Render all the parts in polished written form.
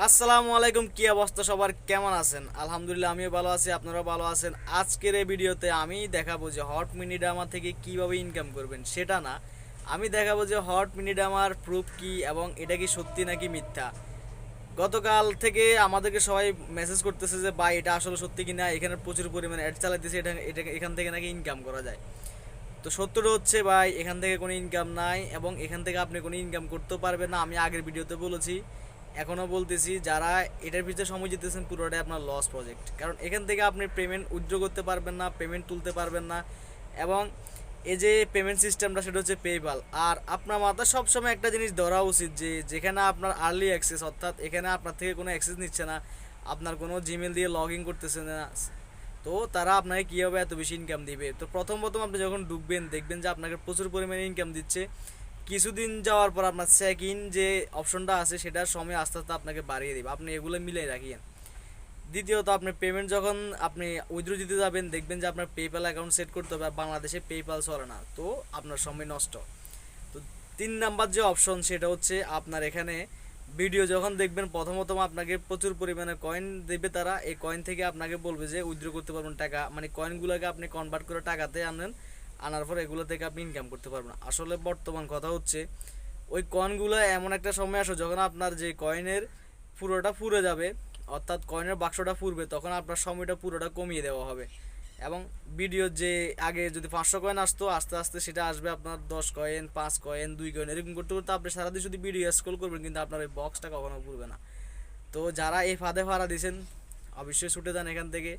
আসসালামু আলাইকুম, কি অবস্থা সবার, কেমন আছেন? আলহামদুলিল্লাহ আমিও ভালো আছি, আপনারাও ভালো আছেন। আজকের এই ভিডিওতে আমি দেখাবো যে হট মিনিডামা থেকে কিভাবে ইনকাম করবেন। সেটা না, আমি দেখাবো যে হট মিনিডামার প্রুফ কি এবং এটা কি সত্যি নাকি মিথ্যা। গতকাল থেকে আমাদেরকে সবাই মেসেজ করতেছে যে ভাই এটা আসলে সত্যি কি না, এখানে প্রচুর পরিমাণে অ্যাড চালাইতেছে, এটা এটা এখান থেকে নাকি ইনকাম করা যায়। তো সত্যটা হচ্ছে ভাই, এখান থেকে কোনো ইনকাম নাই এবং এখান থেকে আপনি কোনো ইনকাম করতেও পারবেন না। আমি আগের ভিডিওতে বলেছি, এখনও বলতেছি, যারা এটার পিছনে সময় দিতেছেন পুরোটাই আপনার লস প্রজেক্ট। কারণ এখান থেকে আপনি পেমেন্ট উইথড্র করতে পারবেন না, পেমেন্ট তুলতে পারবেন না। এবং এই যে পেমেন্ট সিস্টেমটা সেটা হচ্ছে পেপ্যাল। আর আপনার মাথায় সবসময় একটা জিনিস ধরা উচিত যে যেখানে আপনার আর্লি অ্যাক্সেস, অর্থাৎ এখানে আপনার থেকে কোনো অ্যাক্সেস নিচ্ছে না, আপনার কোনো জিমেল দিয়ে লগ ইন করতেছে না, তো তারা আপনাকে কীভাবে এত বেশি ইনকাম দিবে? তো প্রথম প্রথম আপনি যখন ঢুকবেন দেখবেন যে আপনাকে প্রচুর পরিমাণে ইনকাম দিচ্ছে। কিছুদিন যাওয়ার পর আপনার চেক ইন যে অপশনটা আছে সেটার সময় আস্তে আস্তে আপনাকে বাড়িয়ে দেবে, আপনি এগুলো মিলাই রাখিয়েন। দ্বিতীয়ত, আপনি পেমেন্ট যখন আপনি উইথড্র দিতে যাবেন দেখবেন যে আপনার পেপ্যাল অ্যাকাউন্ট সেট করতে হবে, আর বাংলাদেশে পেপ্যাল চলে না, তো আপনার সময় নষ্ট। তো 3 নাম্বার যে অপশন সেটা হচ্ছে আপনার এখানে ভিডিও যখন দেখবেন প্রথমত আপনাকে প্রচুর পরিমাণে কয়েন দেবে তারা, এই কয়েন থেকে আপনাকে বলবে যে উইথড্র করতে পারবেন টাকা, মানে কয়েনগুলোকে আপনি কনভার্ট করে টাকাতে আনেন, আনার পর এগুলো থেকে আপনি ইনকাম করতে পারবেন। আসলে বর্তমান কথা হচ্ছে ওই কয়েনগুলো এমন একটা সময় আসো যখন আপনার যে কয়েনের পুরোটা ফুরে যাবে, অর্থাৎ কয়েনের বাক্সটা ফুরবে, তখন আপনার সময়টা পুরোটা কমিয়ে দেওয়া হবে। এবং ভিডিওর যে আগে যদি 500 কয়েন আসতো, আস্তে আস্তে সেটা আসবে আপনার 10 কয়েন, 5 কয়েন, 2 কয়েন, এরকম করতে করতে আপনি সারাদিন শুধু ভিডিও স্ক্রল করবেন, কিন্তু আপনার ওই বক্সটা কখনো পুরবে না। তো যারা এই ফাঁদে ফাড়া দিয়েছেন অবশ্যই ছুটে যান এখান থেকে।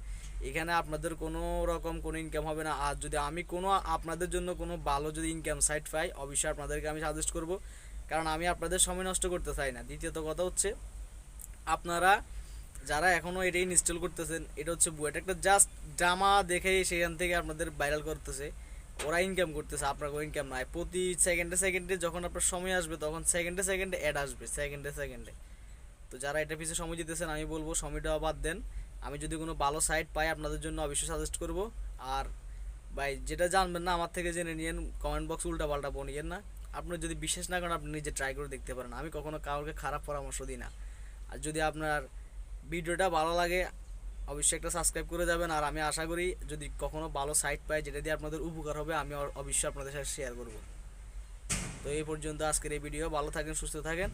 এখানে আপনাদের কোনো রকম কোনো ইনকাম হবে না। আর যদি আমি কোনো আপনাদের জন্য কোনো ভালো যদি ইনকাম সাইট পাই, অবশ্যই আপনাদেরকে আমি সাজেস্ট করব, কারণ আমি আপনাদের সময় নষ্ট করতে চাই না। দ্বিতীয়ত কথা হচ্ছে, আপনারা যারা এখনও এটা ইনস্টল করতেছেন, এটা হচ্ছে বুয়েট একটা জাস্ট ড্রামা দেখে সেখান থেকে আপনাদের ভাইরাল করতেছে, ওরা ইনকাম করতেছে, আপনার কোনো ইনকাম নাই। প্রতি সেকেন্ডে সেকেন্ডে যখন আপনার সময় আসবে তখন সেকেন্ডে সেকেন্ডে অ্যাড আসবে, সেকেন্ডে সেকেন্ডে। তো যারা এটা পিছিয়ে সময় দিতেছেন আমি বলবো সময়টা বাদ দেন। আমি যদি কোনো ভালো সাইট পাই আপনাদের জন্য অবশ্যই সাজেস্ট করব। আর ভাই, যেটা জানবেন না আমার থেকে জেনে নিন, কমেন্ট বক্স উল্টা পাল্টা বনিয়েন না। আপনি যদি বিশ্বাস না করেন আপনি নিজে ট্রাই করে দেখতে পারেন, আমি কখনো কাউকে খারাপ পরামর্শ দিই না। আর যদি আপনার ভিডিওটা ভালো লাগে অবশ্যই একটা সাবস্ক্রাইব করে যাবেন। আর আমি আশা করি যদি কখনো ভালো সাইট পাই যেটা দিয়ে আপনাদের উপকার হবে, আমি অবশ্যই আপনাদের সাথে শেয়ার করব। তো এই পর্যন্ত আজকের এই ভিডিও, ভালো থাকেন, সুস্থ থাকেন,